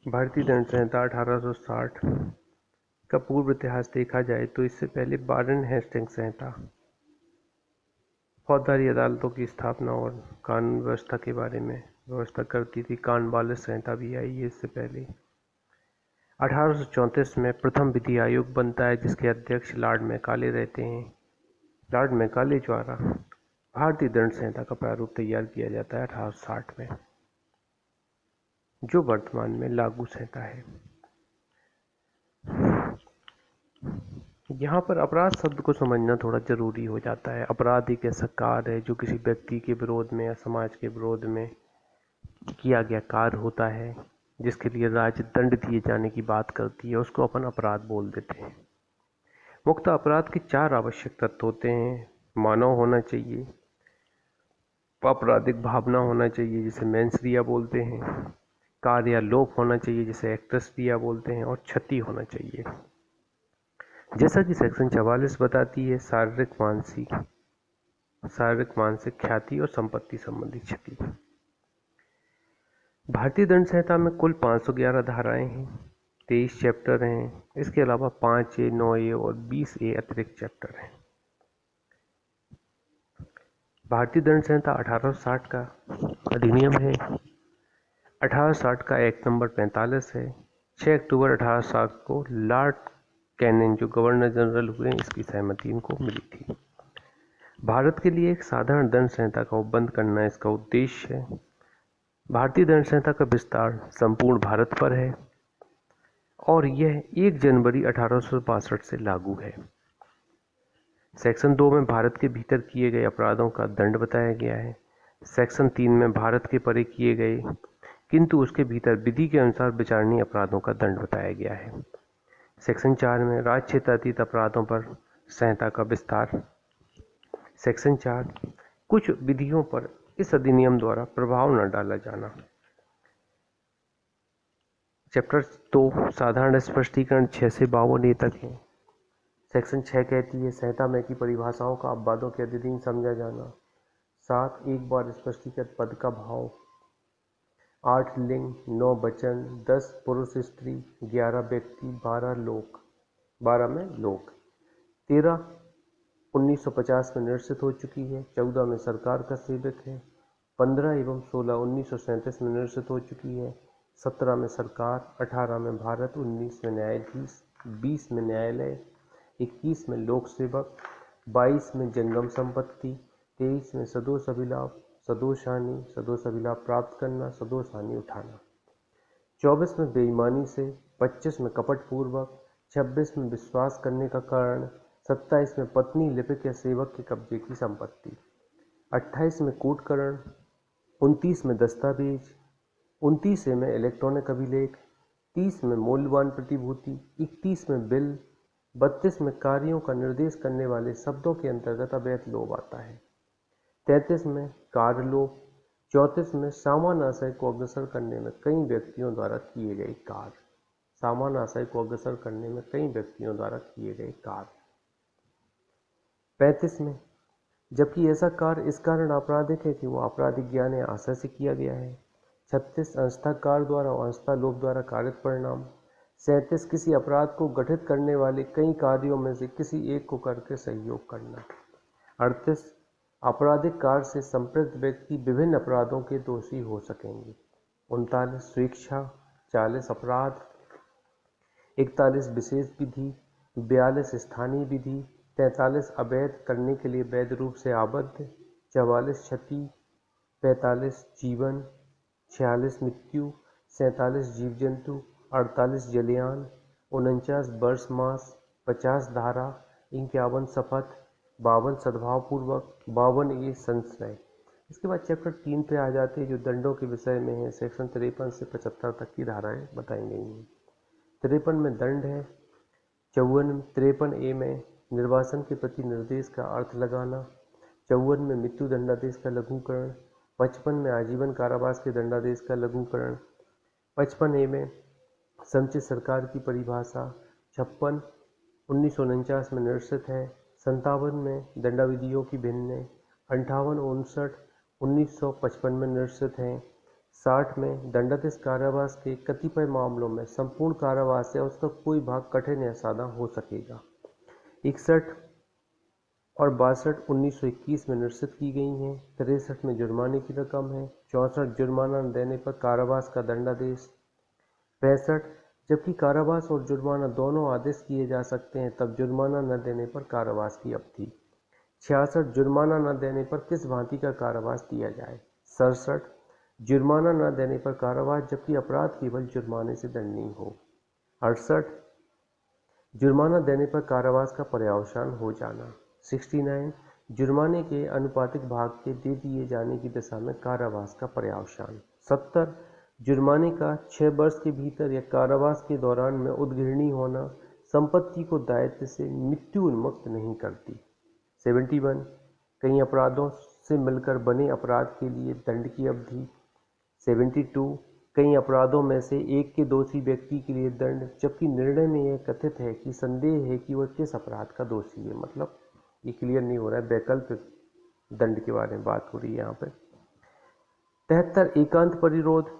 भारतीय दंड संहिता 1860 का पूर्व इतिहास देखा जाए तो इससे पहले वारेन हेस्टिंग्स संहिता फौजदारी अदालतों की स्थापना और कानून व्यवस्था के बारे में व्यवस्था करती थी। कॉर्नवालिस संहिता भी आई है इससे पहले। 1834 में प्रथम विधि आयोग बनता है जिसके अध्यक्ष लॉर्ड मैकाले रहते हैं। लॉर्ड मैकाले द्वारा भारतीय दंड संहिता का प्रारूप तैयार किया जाता है 1860 में, जो वर्तमान में लागू संहिता है। यहाँ पर अपराध शब्द को समझना थोड़ा जरूरी हो जाता है। अपराध एक ऐसा कार्य है जो किसी व्यक्ति के विरोध में या समाज के विरोध में किया गया कार्य होता है, जिसके लिए राज्य दंड दिए जाने की बात करती है, उसको अपन अपराध बोल देते हैं। मुक्त अपराध के 4 आवश्यक तत्व होते हैं। मानव होना चाहिए, आपराधिक भावना होना चाहिए जिसे मेंस रिया बोलते हैं, कार्य या लोप होना चाहिए जिसे एक्ट्रेस रिया बोलते हैं, और क्षति होना चाहिए जैसा कि सेक्शन 44 बताती है, शारीरिक मानसिक ख्याति और संपत्ति संबंधी क्षति। भारतीय दंड संहिता में कुल 511 धाराएं हैं, 23 चैप्टर हैं। इसके अलावा 5A, 9A और 20A अतिरिक्त चैप्टर हैं। भारतीय दंड संहिता 1860 का अधिनियम है। 1860 का एक्ट नंबर 45 है। 6 अक्टूबर 1860 को लॉर्ड कैनिंग जो गवर्नर जनरल हुए, इसकी सहमति इनको मिली थी। भारत के लिए एक साधारण दंड संहिता का उपबंध करना इसका उद्देश्य है। भारतीय दंड संहिता का विस्तार संपूर्ण भारत पर है और यह 1 जनवरी 1862 से लागू है। सेक्शन 2 में भारत के भीतर किए गए अपराधों का दंड बताया गया है। सेक्शन 3 में भारत के परे किए गए किंतु उसके भीतर विधि के अनुसार विचारणीय अपराधों का दंड बताया गया है। सेक्शन 4 में राज्य क्षेत्रातीत अपराधों पर संहिता का विस्तार। सेक्शन 4 कुछ विधियों पर इस अधिनियम द्वारा प्रभाव न डाला जाना। चैप्टर 2 साधारण स्पष्टीकरण 6 से 52A तक है। सेक्शन 6 कहती है संहिता में की परिभाषाओं का अपवादों के अधीन समझा जाना। 7 एक बार स्पष्टीकृत पद का भाव। 8 लिंग, 9 वचन, 10 पुरुष स्त्री, 11 व्यक्ति, 12 में लोक। 13 1950 में निरसित हो चुकी है। 14 में सरकार का सेवक है। 15 एवं 16 1937 में निरसित हो चुकी है। 17 में सरकार, 18 में भारत, 19 में न्यायाधीश, 20 में न्यायालय, 21 में लोक सेवक, 22 में जंगम संपत्ति, 23 में सदोष अभिलाप, सदोष हानि, सदोष अभिलाप प्राप्त करना, सदोष हानि उठाना, 24 में बेईमानी से, 25 में कपट पूर्वक, 26 में विश्वास करने का कारण, 27 में पत्नी, लिपिक या सेवक के कब्जे की संपत्ति, 28 में कूटकरण, 29 में दस्तावेज, 29 में इलेक्ट्रॉनिक अभिलेख, 30 में मूल्यवान प्रतिभूति, 31 में बिल, 32 में कार्यों का निर्देश करने वाले शब्दों के अंतर्गत अवैध लोभ आता है। 33 में कार्य लोभ। 34 में सामान्य आशय को अग्रसर करने में कई व्यक्तियों द्वारा किए गए कार्य। सामान्य आशय को अग्रसर करने में कई व्यक्तियों द्वारा किए गए कार्य। 35 में जबकि ऐसा कार्य इस कारण आपराधिक है कि वो आपराधिक ज्ञान या आशय से किया गया है। 36 अंशतः कार्य द्वारा और अंशतः लोभ द्वारा कारित परिणाम। 37 किसी अपराध को गठित करने वाले कई कार्यों में से किसी एक को करके सहयोग करना। 38 आपराधिक कार्य से संपृक्त व्यक्ति विभिन्न अपराधों के दोषी हो सकेंगे। 39 स्वेच्छा। 40 अपराध। 41 विशेष विधि। 42 स्थानीय विधि। 43 अवैध करने के लिए वैध रूप से आबद्ध। 44 क्षति। 45 जीवन। 46 मृत्यु। 47 जीव जंतु। 48 जलयान। 49 वर्ष मास। 50 धारा। 51 शपथ। 52 सद्भावपूर्वक। 52A संशय। इसके बाद चैप्टर 3 पे आ जाते हैं जो दंडों के विषय में है। सेक्शन 53 से 75 तक की धाराएं बताई गई हैं। 53 में दंड है। 53A में निर्वासन के प्रति निर्देश का अर्थ लगाना। 54 में मृत्यु दंडादेश का लघुकरण। 55 में आजीवन कारावास के दंडादेश का लघुकरण। 55A में समुचित सरकार की परिभाषा। 56 1949 में निरसित है। 57 में दंडाविधियों की भिन्न। 58 59 1955 में निरसित है। 60 में दंडादेश कारावास के कतिपय मामलों में संपूर्ण कारावास या उसका कोई भाग कठिन या सादा हो सकेगा। 61 और 62 1921 में निश्चित की गई हैं। 63 में जुर्माने की रकम है। 64 जुर्माना न देने पर कारावास का दंडादेश। 65 जबकि कारावास और जुर्माना दोनों आदेश किए जा सकते हैं तब जुर्माना न देने पर कारावास की अवधि। 66 जुर्माना न देने पर किस भांति का कारावास दिया जाए। 67 जुर्माना न देने पर कारावास जबकि अपराध केवल जुर्माने से दंडनीय हो। 68 जुर्माना देने पर कारावास का पर्यवसान हो जाना। 69 जुर्माने के अनुपातिक भाग के दे दिए जाने की दशा में कारावास का पर्यवसान। 70 जुर्माने का 6 वर्ष के भीतर या कारावास के दौरान में उद्घृणी होना संपत्ति को दायित्व से मृत्यु उन्मुक्त नहीं करती। 71 कई अपराधों से मिलकर बने अपराध के लिए दंड की अवधि। 72 कई अपराधों में से एक के दोषी व्यक्ति के लिए दंड, जबकि निर्णय में यह कथित है कि संदेह है कि वह किस अपराध का दोषी है। मतलब ये क्लियर नहीं हो रहा है, वैकल्पिक दंड के बारे में बात हो रही है यहाँ पे। 73 एकांत परिरोध।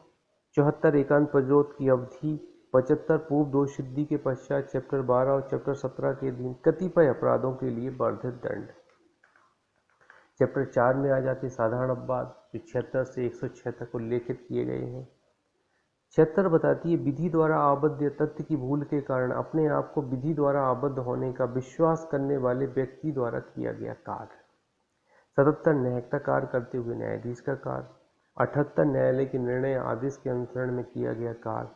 74 एकांत परिरोध की अवधि। 75 पूर्व दोष सिद्धि के पश्चात चैप्टर 12 और चैप्टर 17 के अधीन कतिपय अपराधों के लिए वर्धित दंड। चैप्टर 4 में आ जाते साधारण अपवाद जो 76 से 106 तक उल्लेखित किए गए हैं। 76 बताती है विधि द्वारा आबद्ध या तथ्य की भूल के कारण अपने आप को विधि द्वारा आबद्ध होने का विश्वास करने वाले व्यक्ति द्वारा किया गया कार्य। 77 न्यायिकता कार्य करते हुए न्यायाधीश का कार्य। 78 न्यायालय के निर्णय आदेश के अनुसरण में किया गया कार्य।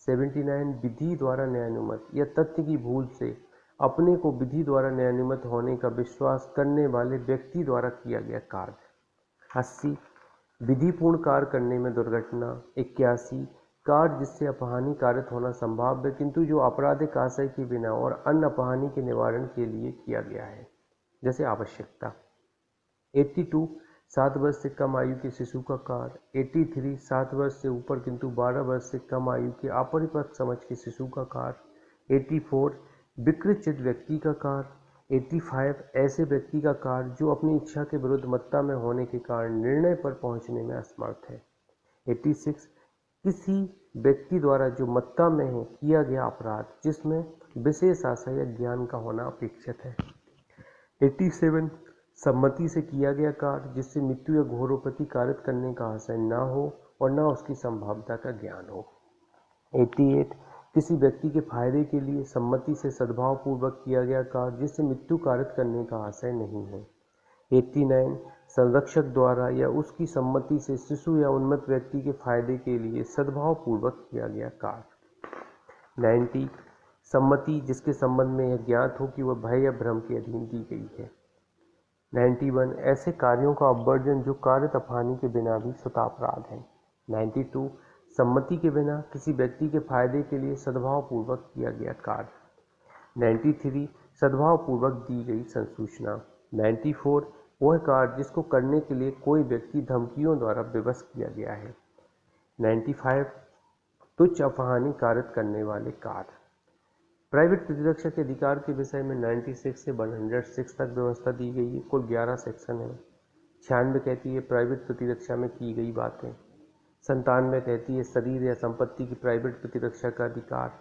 79 विधि द्वारा न्यायानुमत या तथ्य की भूल से अपने को विधि द्वारा न्यायानुमत होने का विश्वास करने वाले व्यक्ति द्वारा किया गया कार्य। 80 विधिपूर्ण कार्य करने में दुर्घटना। 81 कार्य जिससे अपहानि कारित होना संभाव्य किंतु जो आपराधिक आशय के बिना और अन्य अपहानि के निवारण के लिए किया गया है, जैसे आवश्यकता। 82 7 वर्ष से कम आयु के शिशु का कार्य। 83 7 वर्ष से ऊपर किंतु 12 वर्ष से कम आयु के अपरिपक्व समझ के शिशु का कार्य। 84 विकृत चित्त व्यक्ति का कार्य। 85 ऐसे व्यक्ति का कार्य जो अपनी इच्छा के विरुद्ध मत्ता में होने के कारण निर्णय पर पहुंचने में असमर्थ है। 86 किसी व्यक्ति द्वारा जो मत्ता में है किया गया अपराध जिसमें विशेष आशय या ज्ञान का होना अपेक्षित है। 87 सम्मति से किया गया कार्य जिससे मृत्यु या घोरोपति कारित करने का आशय न हो और न उसकी संभाव्यता का ज्ञान हो। 88 किसी व्यक्ति के फायदे के लिए सम्मति से सद्भाव पूर्वक किया गया कार्य जिससे मृत्यु कारित करने का आशय नहीं है। 89 संरक्षक द्वारा या उसकी सम्मति से शिशु या उन्मत्त व्यक्ति के फायदे के लिए सद्भाव पूर्वक किया गया कार्य। 90 सम्मति जिसके संबंध में यह ज्ञात हो कि वह भय या भ्रम के अधीन दी गई है। 91 ऐसे कार्यों का अपवर्जन जो कारित अपहानि के बिना भी स्वतापराध है। 92 सम्मति के बिना किसी व्यक्ति के फायदे के लिए सद्भाव पूर्वक किया गया कार्य। 93 सद्भाव पूर्वक दी गई संसूचना। 94 वह कार्य जिसको करने के लिए कोई व्यक्ति धमकियों द्वारा विवश किया गया है। 95 तुच्छ अपहानि कारित करने वाले कार्य। प्राइवेट प्रतिरक्षा के अधिकार के विषय में 96 से 106 तक व्यवस्था दी गई है। कुल 11 सेक्शन है। 96 कहती है प्राइवेट प्रतिरक्षा में की गई बातें। 97 कहती है शरीर या संपत्ति की प्राइवेट प्रतिरक्षा का अधिकार।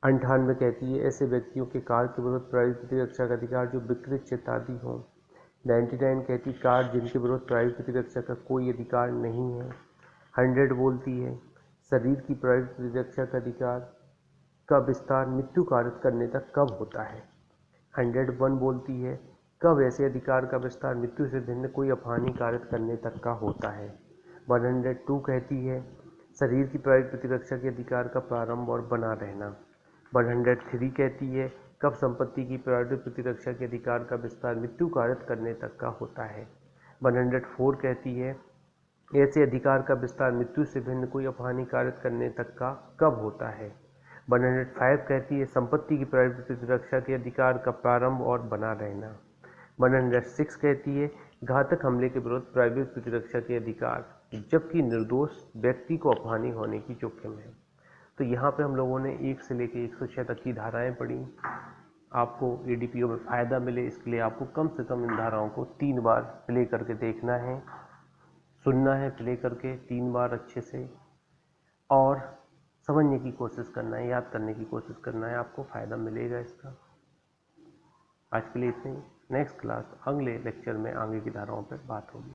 98 कहती है ऐसे व्यक्तियों के कार्य के विरुद्ध प्राइवेट प्रतिरक्षा का अधिकार जो विकृत चित्त आदि हों। 99 कहती कार्य जिनके विरुद्ध प्राइवेट प्रतिरक्षा का कोई अधिकार नहीं है। 100 बोलती है शरीर की प्राइवेट प्रतिरक्षा का अधिकार का विस्तार मृत्यु कारित करने तक कब होता है। 101 बोलती है कब ऐसे अधिकार का विस्तार मृत्यु से भिन्न कोई अपहानि कारित करने तक का होता है। 102 कहती है शरीर की प्राइवेट प्रतिरक्षा के अधिकार का प्रारंभ और बना रहना। 103 कहती है कब संपत्ति की प्राइवेट प्रतिरक्षा के अधिकार का विस्तार मृत्यु कारित करने तक का होता है। 104 कहती है ऐसे अधिकार का विस्तार मृत्यु से भिन्न कोई अपहानि कारित करने तक का कब होता है। 105 कहती है संपत्ति की प्राइवेट प्रतिरक्षा के अधिकार का प्रारंभ और बना रहना। 106 कहती है घातक हमले के विरुद्ध प्राइवेट प्रतिरक्षा के अधिकार जबकि निर्दोष व्यक्ति को अपहानि होने की जोखिम है। तो यहाँ पे हम लोगों ने 1 से लेकर 106 तक की धाराएं पढ़ी। आपको एडीपीओ में फ़ायदा मिले इसके लिए आपको कम से कम इन धाराओं को 3 बार प्ले करके देखना है। सुनना है प्ले करके 3 बार अच्छे से, और समझने की कोशिश करना है, याद करने की कोशिश करना है, आपको फ़ायदा मिलेगा इसका। आज के लिए इतना ही। नेक्स्ट क्लास अगले लेक्चर में आगे की धाराओं पर बात होगी।